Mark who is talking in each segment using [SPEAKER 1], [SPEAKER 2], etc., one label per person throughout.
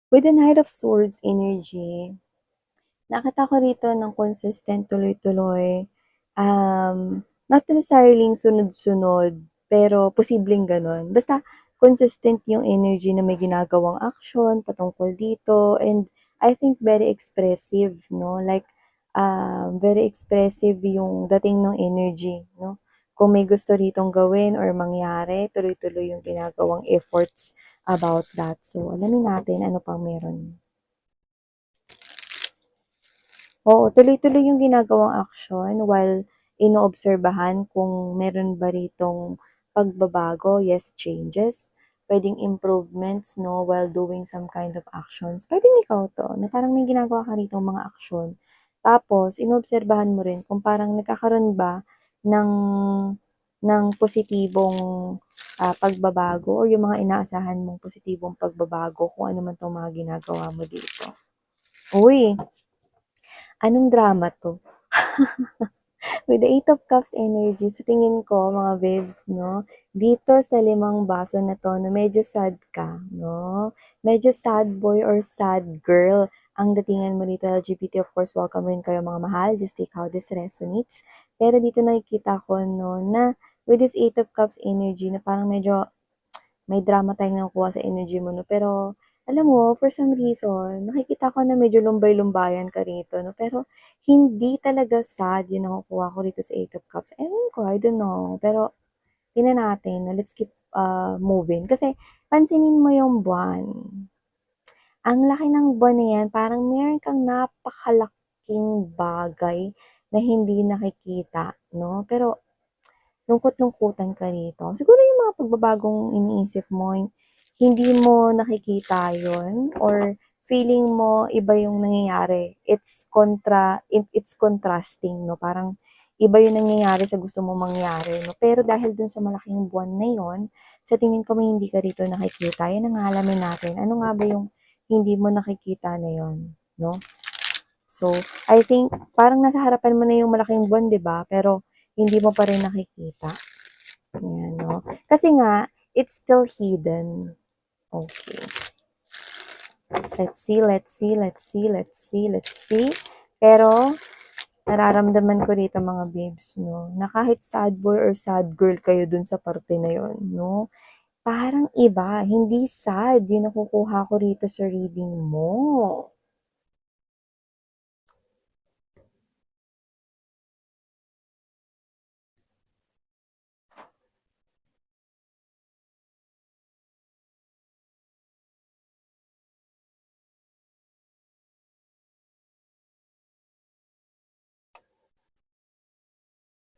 [SPEAKER 1] With the Knight of Swords energy, nakita ko rito ng consistent, tuloy-tuloy, not necessarily sunod-sunod, pero posibleng gano'n. Basta consistent yung energy na may ginagawang action patungkol dito, and I think very expressive 'no, like, very expressive yung dating ng energy 'no. Kung may gusto ritong gawin or mangyari, tuloy-tuloy yung ginagawang efforts about that. So, alamin natin ano pang meron. Oo, tuloy-tuloy yung ginagawang aksyon while inoobserbahan kung meron ba ritong pagbabago, yes, changes, puwedeng improvements 'no, while doing some kind of actions. Puwedeng ikaw 'to, na parang may ginagawa ka ritong mga aksyon, tapos inoobserbahan mo rin kung parang nagkakaroon ba ng positibong, pagbabago or yung mga inaasahan mong positibong pagbabago kung ano man 'tong mga ginagawa mo dito. Uy, anong drama 'to? With the Eight of Cups energy, sa tingin ko mga babes 'no, dito sa limang baso na 'to na medyo sad ka 'no, medyo sad boy or sad girl ang datingan mo dito. LGBT, of course, welcome rin kayo mga mahal, just take how this resonates. Pero dito nakikita ko 'no, na with this Eight of Cups energy na parang medyo may drama tayong nakukuha sa energy mo 'no, pero alam mo for some reason nakikita ko na medyo lumbay-lumbayan ka rito 'no, pero hindi talaga sad yung nakukuha ko rito sa Eight of Cups. Ewan ko, I don't know, pero tingnan natin 'no, let's keep, moving. Kasi pansinin mo yung buwan, ang laki ng buwan na yan, parang meron kang napakalaking bagay na hindi nakikita 'no, pero lungkot-lungkutan ka rito. Siguro yung mga pagbabagong iniisip mo, hindi mo nakikita yun or feeling mo iba yung nangyayari. It's contrasting 'no, parang iba yung nangyayari sa gusto mong mangyari 'no. Pero dahil dun sa malaking buwan na yun, sa tingin ko may hindi ka rito nakikita. Yan ang alamin natin. Ano nga ba yung hindi mo nakikita na yun 'no? So, I think parang nasa harapan mo na yung malaking buwan 'di ba, pero hindi mo pa rin nakikita. Ayan 'no. Kasi nga, it's still hidden. Okay. Let's see, let's see, let's see, let's see, let's see. Pero, nararamdaman ko dito mga babes 'no, na kahit sad boy or sad girl kayo dun sa parte na yun 'no, parang iba, hindi sad yung nakukuha ko rito sa reading mo.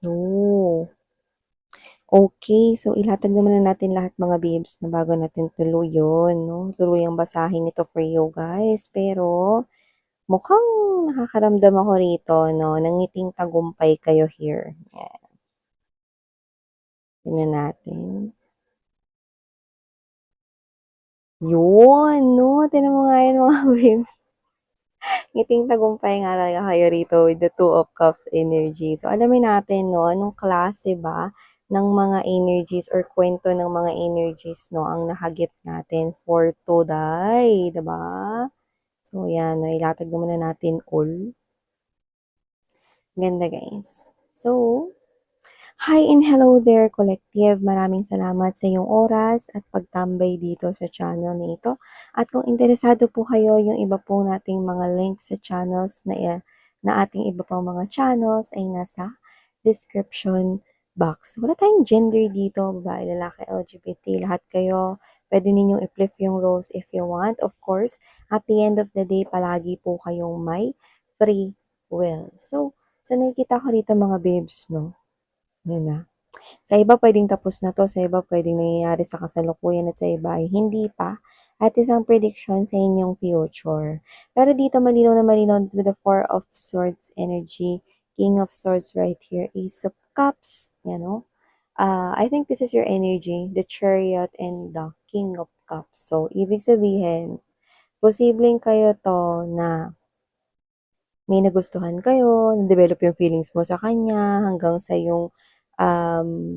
[SPEAKER 1] Oh. Okay, so ilatag naman na natin lahat mga babes na bago natin tuluyan 'no, tuluyang basahin ito for you guys. Pero mukhang nakakaramdam ako rito 'no, ng ngiting tagumpay kayo here. Yan, tingnan natin. Yun 'no, tignan mo nga yan mga babes. Ngiting tagumpay nga talaga kayo rito with the Two of Cups energy. So alamin natin 'no, anong klase ba ng mga energies or kwento ng mga energies 'no, ang nahagip natin for today, 'di ba? So yan, nailatag naman na natin all. Ganda guys. So, hi and hello there collective. Maraming salamat sa iyong oras at pagtambay dito sa channel na ito. At kung interesado po kayo yung iba po nating mga links sa channels na ating iba pang mga channels ay nasa description box. Wala tayong gender dito, babae, lalaki, LGBT, lahat kayo. Pwede ninyong i-flip yung roles if you want. Of course, at the end of the day, palagi po kayong may free will. So nakikita ko rito mga babes, no? Yun na. Sa iba puwedeng tapos na 'to, sa iba puwedeng nangyayari sa kasalukuyan at sa iba ay hindi pa, at isang prediction sa inyong future. Pero dito malinaw na malinaw with the Four of Swords energy, King of Swords right here, Ace of Cups, you know. I think this is your energy, the Chariot and the King of Cups. So, ibig sabihin, posibleng kayo 'to na may nagustuhan kayo, na-develop yung feelings mo sa kanya, hanggang sa yung,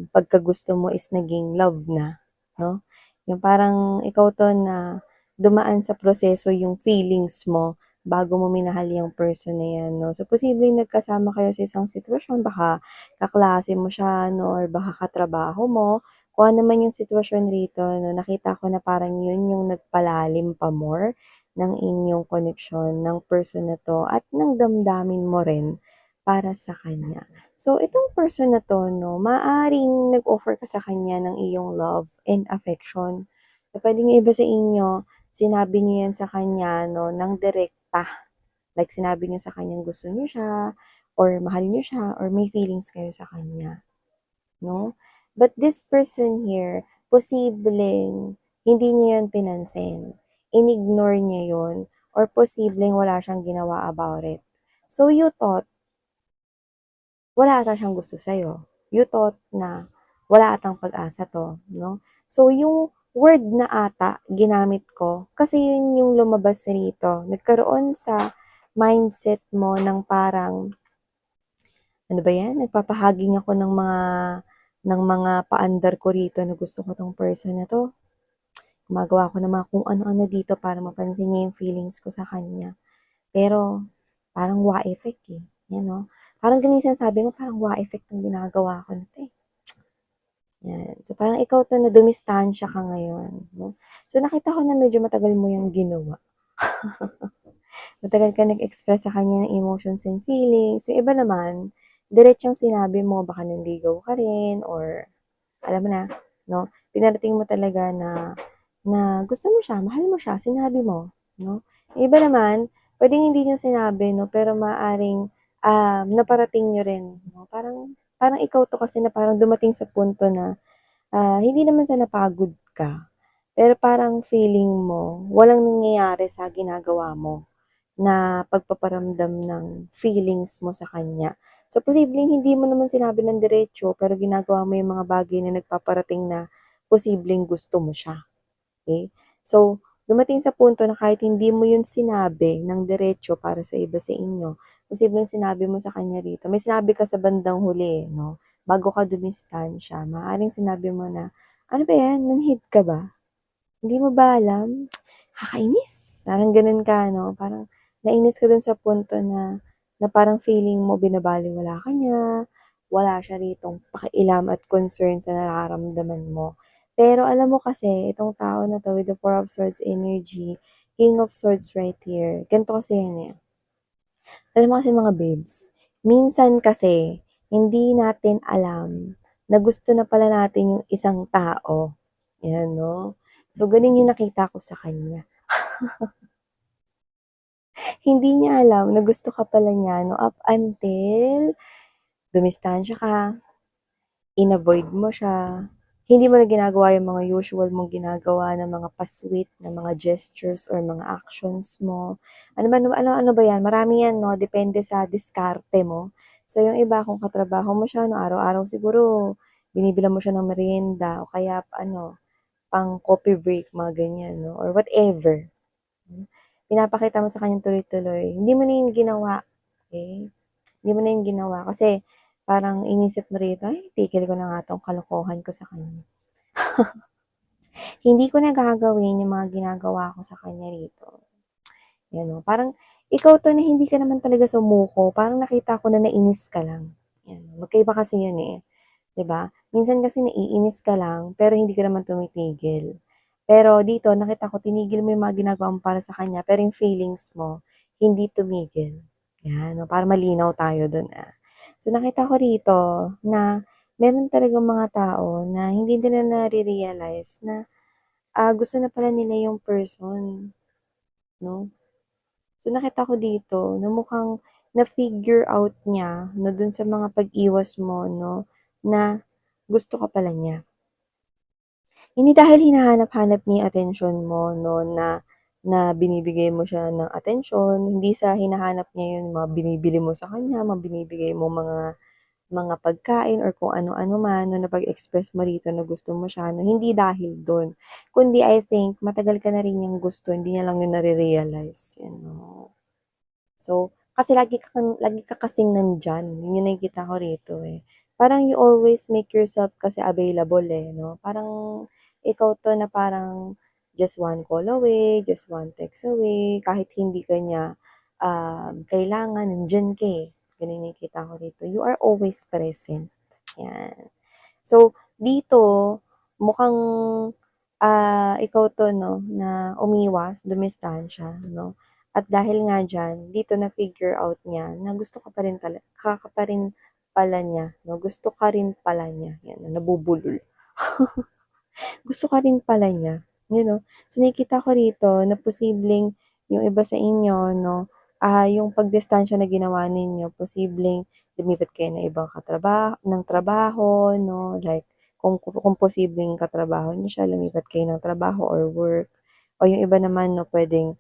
[SPEAKER 1] pagkagusto mo is naging love na, 'no? Yung parang ikaw 'to na dumaan sa proseso yung feelings mo bago mo minahal yung person na yan, 'no. So, posibleng nagkasama kayo sa isang sitwasyon, baka kaklase mo siya, 'no, or baka katrabaho mo. Kung ano man yung sitwasyon rito, 'no, nakita ko na parang yun yung nagpalalim pa more ng inyong koneksyon ng person na 'to at ng damdamin mo rin para sa kanya. So, itong person na 'to, 'no, maaaring nag-offer ka sa kanya ng iyong love and affection. So, puwedeng yung iba sa inyo, sinabi niyo yan sa kanya 'no, ng direkta. Like sinabi niyo sa kanyang gusto niyo siya or mahal niyo siya or may feelings kayo sa kanya, 'no? But this person here, posibleng hindi niya yun pinansin, inignore niya yun, or posibleng wala siyang ginawa about it. So you thought wala ata siyang gusto sa'yo. You thought na wala atang pag-asa 'to, 'no? So, yung word na ata ginamit ko, kasi yun yung lumabas rito. Nagkaroon sa mindset mo ng parang, ano ba 'yan, nagpapahaging ako ng mga paandar ko rito na gusto ko 'tong person na 'to. Gumagawa ako ng mga kung ano-ano dito para mapansin niya yung feelings ko sa kanya. Pero parang wa effect, eh, 'yan 'no? Parang gano'n yung sinasabi mo, parang wa effect 'tong ginagawa ko nito, eh. 'Yan. So, parang ikaw 'to na dumistansya ka ngayon 'no. So, nakita ko na medyo matagal mo 'yang ginawa. Matagal ka nag-express sa kanya ng emotions and feelings. Yung iba naman, diretsong sinabi mo baka nanligaw ka rin or alam mo na 'no, pinarating mo talaga na na gusto mo siya, mahal mo siya, sinabi mo 'no. Yung iba naman, puwedeng hindi niyo sinabi 'no, pero maaaring, naparating niyo rin 'no. Parang parang ikaw 'to kasi na parang dumating sa punto na hindi naman sa napagod ka, pero parang feeling mo walang nangyayari sa ginagawa mo na pagpaparamdam ng feelings mo sa kanya. So, posibleng hindi mo naman sinabi ng diretso pero ginagawa mo yung mga bagay na nagpaparating na posibleng gusto mo siya. Okay. So, dumating sa punto na kahit hindi mo yun sinabi ng diretso para sa iba sa inyo, posibleng sinabi mo sa kanya rito may sinabi ka sa bandang huli, eh, 'no, bago ka dumistansya. Maaaring sinabi mo na, "Ano ba 'yan, manhid ka ba? Hindi mo ba alam? Kakainis." Parang gano'n ka 'no, parang nainis ka dun sa punto na na parang feeling mo binabalewala ka niya, wala siya ritong pakialam at concern sa nararamdaman mo. Pero alam mo kasi itong tao na 'to with the Four of Swords energy, King of Swords right here, ganito kasi yan, eh. Alam mo kasi mga babes, minsan kasi hindi natin alam na gusto na pala natin yung isang tao, 'yan 'no. So, gano'n yung nakita ko sa kanya. Hindi niya alam na gusto ka pala niya 'no, up until dumistansya ka. In-avoid mo siya, hindi mo na ginagawa yung mga usual mong ginagawa na mga pa-sweet na mga gestures or mga actions mo. Ano ba yan, marami yan 'no, depende sa diskarte mo. So yung iba kung katrabaho mo siya 'no, araw-araw siguro binibilhan mo siya ng merienda o kaya ano, pang coffee break mga ganyan 'no, or whatever. Hmm, pinapakita mo sa kanya tuloy-tuloy, hindi mo na yun ginawa, okey? Hindi mo na yun ginawa kasi parang inisip mo rito, "Ay tigil ko na nga 'tong kalokohan ko sa kanya. Hindi ko na gagawin yung mga ginagawa ko sa kanya rito." Yan 'no, parang ikaw 'to na hindi ka naman talaga sumuko, parang nakita ko na nainis ka lang, yan. Magkaiba kasi yun, eh, 'di ba? Minsan kasi naiinis ka lang pero hindi ka naman tumitigil. Pero dito nakita ko tinigil mo yung mga ginagawa mo para sa kanya pero yung feelings mo hindi tumigil. Yan 'no, para malinaw tayo dun, ah. So nakita ko rito na meron talagang mga tao na hindi nila nare-realize na, gusto na pala nila yung person 'no. So nakita ko dito na mukhang na-figure out niya na dun sa mga pag-iwas mo 'no, na gusto ka pala niya. Hindi dahil hinahanap-hanap niya yung atensyon mo 'no, na na binibigay mo siya ng atensyon, hindi sa hinahanap niya yung mga binibili mo sa kanya, mga binibigay mo mga pagkain or kung ano-ano man 'no, napag-express mo rito na gusto mo siya 'no, hindi dahil dun. Kundi I think matagal ka na rin niyang gusto, hindi niya lang yun nare-realize, you know. So, kasi lagi ka kasing nandiyan, yun yung nakikita ko rito, eh. Parang you always make yourself kasi available, eh, 'no? Parang ikaw 'to na parang just one call away, just one text away, kahit hindi ka niya kailangan, nandiyan ka eh. Ganun yung kita ko rito. You are always present. Yan. So, dito, mukhang ikaw to, no, na umiwas, dumistansya, no? At dahil nga dyan, dito na figure out niya na gusto ka pa rin, ka pa rin pala niya, no? Gusto ka rin pala niya. Yan, nabubulol. Gusto ka rin pala niya, you know. So, nakikita ko rito na posibleng yung iba sa inyo, no, yung pagdistansya na ginawa ninyo, posibleng lumipat kayo ng ibang trabaho, no, like, kung posibleng katrabaho niyo siya, lumipat kayo ng trabaho or work. O yung iba naman, no, pwedeng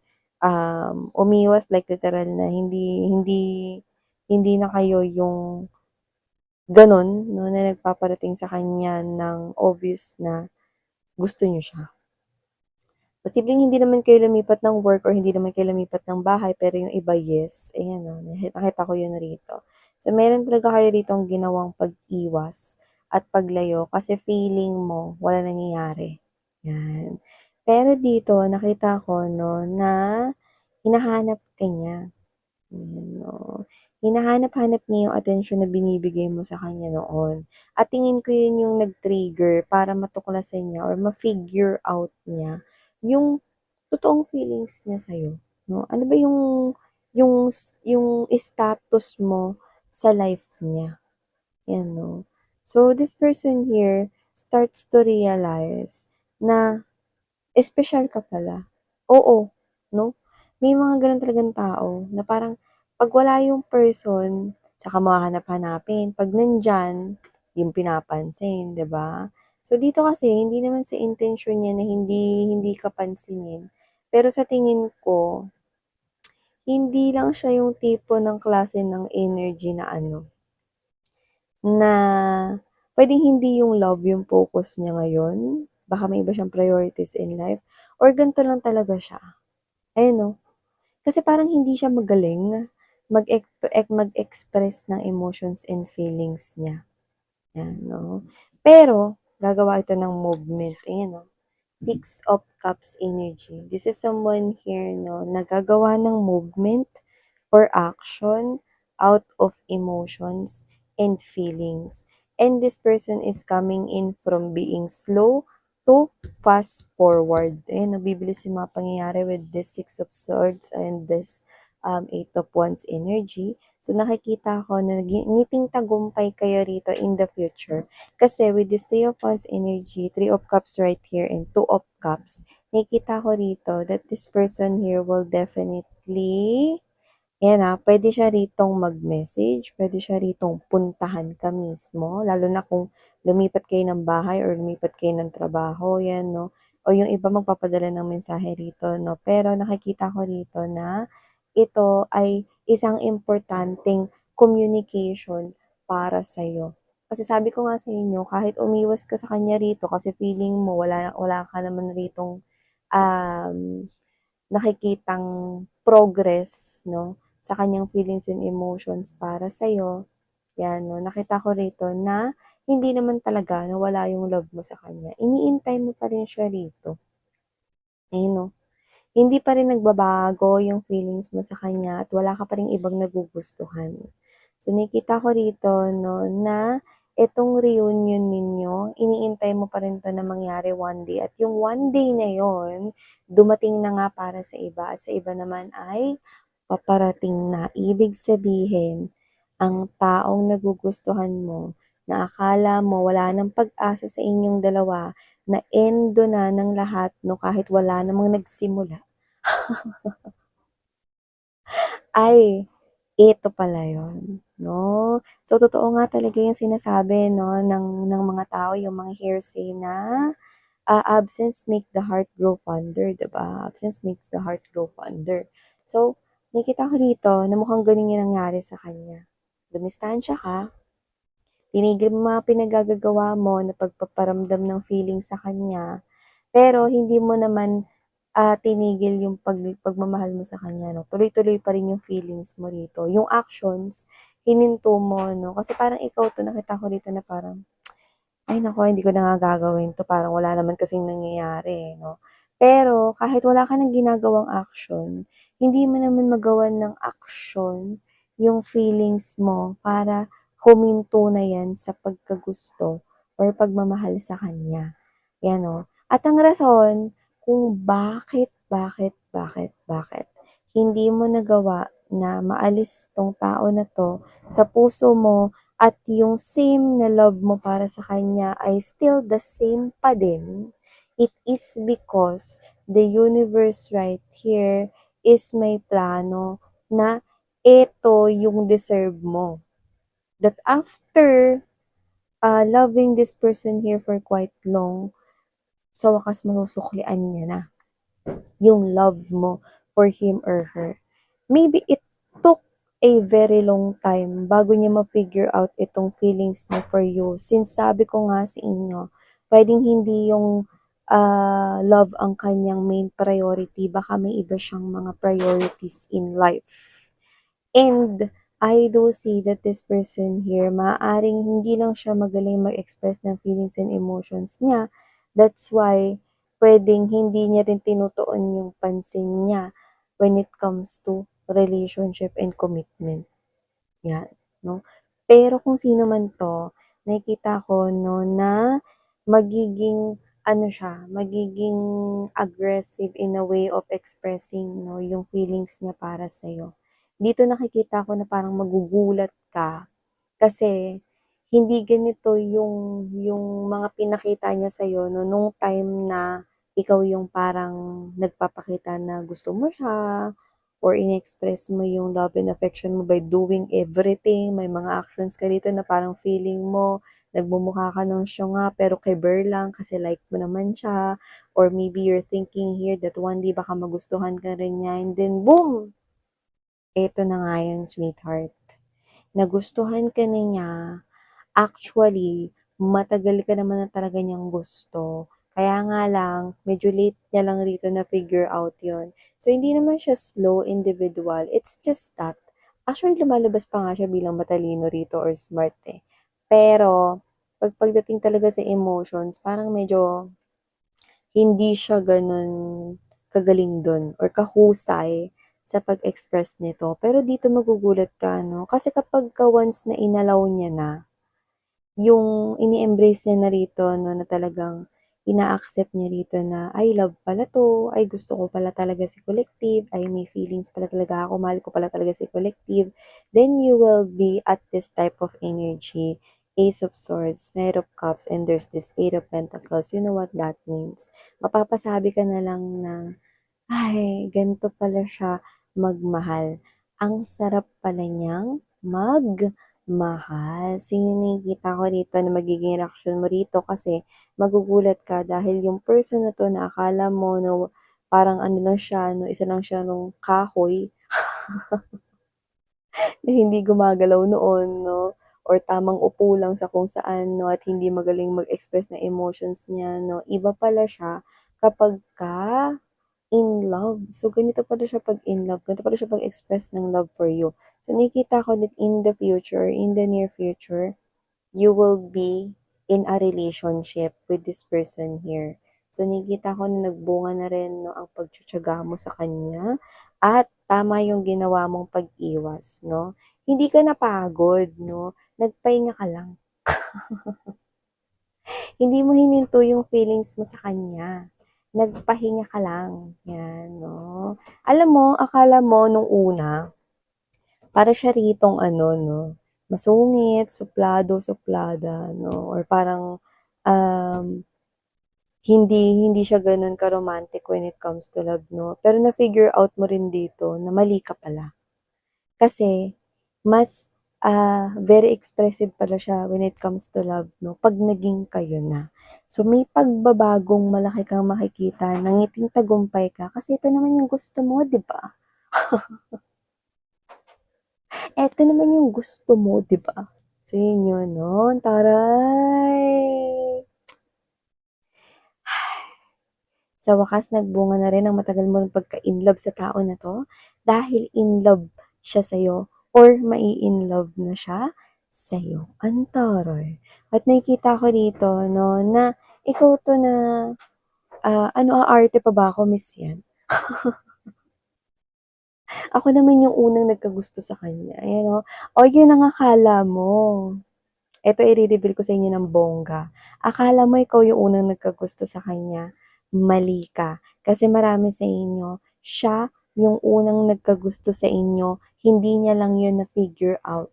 [SPEAKER 1] umiwas, like literal na hindi hindi hindi na kayo yung gano'n, no, na nagpaparating sa kanya ng obvious na gusto niyo siya. Posibleng hindi naman kayo lumipat ng work or hindi naman kayo lumipat ng bahay, pero yung iba, yes. Ayan, oh, nakita ko yun rito. So, meron talaga kayo ritong ginawang pag-iwas at paglayo kasi feeling mo wala nangyayari. Yan. Pero dito, nakita ko, no, na hinahanap ka niya. Ayan, no. Hinahanap-hanap niya yung atensyon na binibigay mo sa kanya noon. At tingin ko yun yung nag-trigger para matuklasan niya or ma-figure out niya yung totoong feelings niya sa'yo, no? Ano ba yung status mo sa life niya, 'yan, no? So, this person here starts to realize na espesyal ka pala. Oo, 'no? May mga gano'n talagang tao na parang 'pag wala yung person, saka mo hahanap-hanapin, 'pag nandiyan, yung pinapansin, 'di ba? So, dito kasi hindi naman sa intensyon niya na hindi hindi ka pansinin, pero sa tingin ko, hindi lang siya yung tipo ng klase ng energy na ano, na puwedeng hindi yung love yung focus niya ngayon, baka may iba siyang priorities in life or ganito lang talaga siya. Ayun 'no, kasi parang hindi siya magaling mag-express ng emotions and feelings niya, 'yan 'no. Pero gagawa ito ng movement, ayan 'no. Six of Cups energy. This is someone here, no, nagagawa ng movement or action out of emotions and feelings. And this person is coming in from being slow to fast forward. Ayan, nabibilis yung mga pangyayari with this Six of Swords and this Eight of Wands energy. So nakikita ko na ngiting tagumpay kayo rito in the future. Kasi with this Three of Wands energy, Three of Cups right here, and Two of Cups, nakikita ko rito that this person here will definitely, yan pwede siya ritong mag-message, pwede siya ritong puntahan ka mismo, lalo na kung lumipat kayo ng bahay or lumipat kayo ng trabaho, yan 'no. O yung iba magpapadala ng mensahe rito 'no, pero nakikita ko rito na ito ay isang importanteng communication para sa'yo. Kasi sabi ko nga sa inyo, kahit umiwas ka sa kanya rito kasi feeling mo wala wala ka naman ritong, um, nakikitang progress 'no, sa kanyang feelings and emotions para sa'yo, 'yan 'no. Nakita ko rito na hindi naman talaga nawala yung love mo sa kanya, iniintay mo pa rin siya rito, ayun 'no. Hindi pa rin nagbabago yung feelings mo sa kanya at wala ka pa ring ibang nagugustuhan. So, nakikita ko rito 'no, na itong reunion ninyo, iniintay mo pa rin 'to na mangyari one day at yung one day na yon dumating na nga para sa iba at sa iba naman ay paparating na. Ibig sabihin, ang taong nagugustuhan mo, na akala mo wala ng pag-asa sa inyong dalawa, na endo na ng lahat 'no, kahit wala namang nagsimula, ay ito pala yun, 'no. So, totoo nga talaga yung sinasabi 'no, ng mga tao, yung mga hearsay na, absence make the heart grow fonder, 'di ba? Absence makes the heart grow fonder. So, nakikita ko rito na mukhang ganun yung nangyari sa kanya. Dumistansya ka, tinigil mo mga pinagagagawa mo na pagpaparamdam ng feelings sa kanya, pero hindi mo naman, tinigil yung pagmamahal mo sa kanya 'no, tuloy-tuloy pa rin yung feelings mo rito. Yung actions, hininto mo 'no, kasi parang ikaw 'to, nakita ko dito na parang, "Ay naku, hindi ko na nga gagawin 'to, parang wala naman kasing nangyayari, eh," 'no. Pero kahit wala ka ng ginagawang action, hindi mo naman magawan ng action yung feelings mo para huminto na yan sa pagkagusto or pagmamahal sa kanya. Yan o. At ang rason kung bakit hindi mo nagawa na maalis tong tao na 'to sa puso mo at yung same na love mo para sa kanya ay still the same pa din, it is because the universe right here is may plano na eto yung deserve mo. That after, loving this person here for quite long, sa wakas masusuklian niya na yung love mo for him or her. Maybe it took a very long time bago niya ma-figure out itong feelings niya for you. Since sabi ko nga sa inyo, pwedeng hindi yung love ang kanyang main priority. Baka may iba siyang mga priorities in life. And I do see that this person here, maaaring hindi lang siya magaling mag-express ng feelings and emotions niya. That's why, pwedeng hindi niya rin tinutuon yung pansin niya when it comes to relationship and commitment. Yan, no? Pero kung sino man 'to, nakikita ko 'no, na magiging ano siya, magiging aggressive in a way of expressing 'no, yung feelings niya para sa'yo. Dito nakikita ko na parang magugulat ka kasi hindi ganito yung mga pinakita niya sa'yo 'no, nung time na ikaw yung parang nagpapakita na gusto mo siya or in-express mo yung love and affection mo by doing everything. May mga actions ka dito na parang feeling mo nagmumukha ka ng syunga pero keber lang kasi like mo naman siya, or maybe you're thinking here that one day baka magustuhan ka rin niya and then boom! Eto na nga yun, sweetheart. Nagustuhan ka na niya. Actually, matagal ka naman na talaga niyang gusto. Kaya nga lang, medyo late niya lang rito na figure out yon. So, hindi naman siya slow individual. It's just that, actually, lumalabas pa nga siya bilang matalino rito or smart eh. Pero, pagdating talaga sa emotions, parang medyo hindi siya ganun kagaling dun or kahusay sa pag-express nito. Pero dito magugulat ka, no? Kasi kapag ka once na inalaw niya na, yung ini-embrace niya na rito 'no, na talagang ina-accept niya rito na, "Ay love pala 'to, ay gusto ko pala talaga si Collective, ay may feelings pala talaga ako, mahal ko pala talaga si Collective." Then you will be at this type of energy, Ace of Swords, Knight of Cups, and there's this Eight of Pentacles. You know what that means? Mapapasabi ka na lang ng, "Ay, ganito pala siya magmahal. Ang sarap pala niyang magmahal." So, yun yung nakikita ko dito na magiging reaction mo rito kasi magugulat ka dahil yung person na 'to na akala mo na parang ano lang siya 'no, isa lang siya nung kahoy na hindi gumagalaw noon 'no, or tamang upo lang sa kung saan 'no, at hindi magaling mag-express ng emotions niya 'no. Iba pala siya kapagka in love. So, ganito pala siya 'pag in love, ganito pala siya pag-express ng love for you. So, nakikita ko that in the future, in the near future, you will be in a relationship with this person here. So, nakikita ko na nagbunga na rin 'no, ang pagtitiyaga mo sa kanya at tama yung ginawa mong pag-iwas 'no. Hindi ka napagod 'no, nagpahinga ka lang. Hindi mo hininto yung feelings mo sa kanya. Nagpahinga ka lang, 'yan 'no. Alam mo, akala mo nung una, para siya ritong ano 'no, masungit, suplado, suplada 'no, or parang, um, hindi hindi siya gano'n ka-romantic when it comes to love 'no. Pero na-figure out mo rin dito na mali ka pala. Kasi mas, very expressive pala siya when it comes to love 'no, 'pag naging kayo na. So, may pagbabagong malaki kang makikita, nangiting tagumpay ka kasi ito naman yung gusto mo, 'di ba? Eto naman yung gusto mo, 'di ba? So, yun yun 'no, taray! Sa wakas nagbunga na rin ang matagal mo ng pagka-inlove sa tao na 'to, dahil in love siya sa'yo or mai-inlove na siya sa'yo. Ang taray! At nakikita ko dito 'no, na ikaw 'to na Ano aarte pa ba ako, Miss yan? Ako naman yung unang nagkagusto sa kanya, ayan oh. O yun ang akala mo. Eto ire-reveal ko sa inyo ng bongga. Akala mo ikaw yung unang nagkagusto sa kanya, mali ka. Kasi marami sa inyo, siya yung unang nagkagusto sa inyo, hindi niya lang yun na-figure out.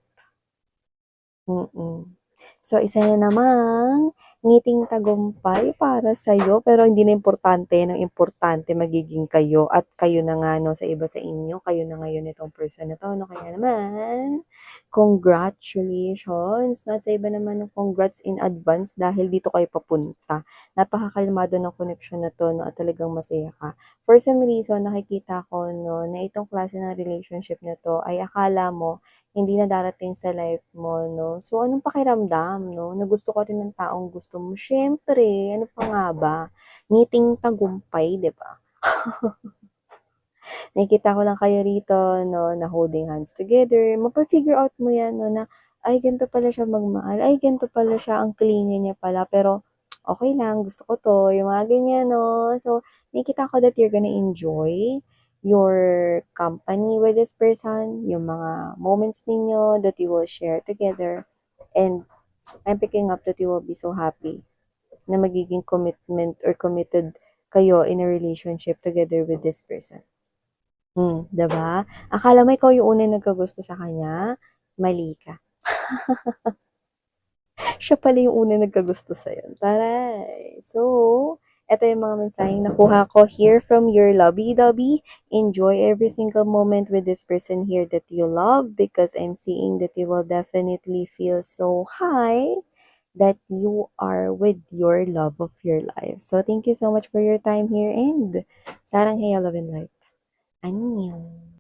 [SPEAKER 1] Mm. So, isa na namang ngiting tagumpay para sa'yo, pero hindi na importante yan, ang importante magiging kayo at kayo na nga 'no, sa iba sa inyo, kayo na ngayon itong person na 'to 'no. Kaya naman, congratulations 'no, at sa iba naman congrats in advance dahil dito kayo papunta. Napakakalmado ng connection na 'to 'no, at talagang masaya ka. For some reason, nakikita ko 'no, na itong klase ng relationship na 'to ay akala mo hindi na darating sa life mo 'no. So, anong pakiramdam 'no, na gusto ka rin ng taong gusto mo, siyempre ano pa nga ba, ngiting tagumpay 'di ba? Nakikita ko lang kayo rito 'no, na holding hands together, mapa-figure out mo 'yan 'no, na, ay ganito pala siya magmahal, ay ganito pala siya, ang clingy niya pala, pero okey lang, gusto ko 'to, yung mga ganyan 'no. So, nakikita ko that you're gonna enjoy your company with this person, yung mga moments ninyo that you will share together, and I'm picking up that you will be so happy na magiging commitment or committed kayo in a relationship together with this person. 'Di ba? Akala mo ikaw yung unang nagkagusto sa kanya, mali ka. Siya pala yung unang nagkagusto sa'yo, taray! So, eto yung mga mensaheng nakuha ko here from your lovey-dovey. Enjoy every single moment with this person here that you love, because I'm seeing that you will definitely feel so high that you are with your love of your life. So, thank you so much for your time here, and sarang heyo, love and light. Annyeong.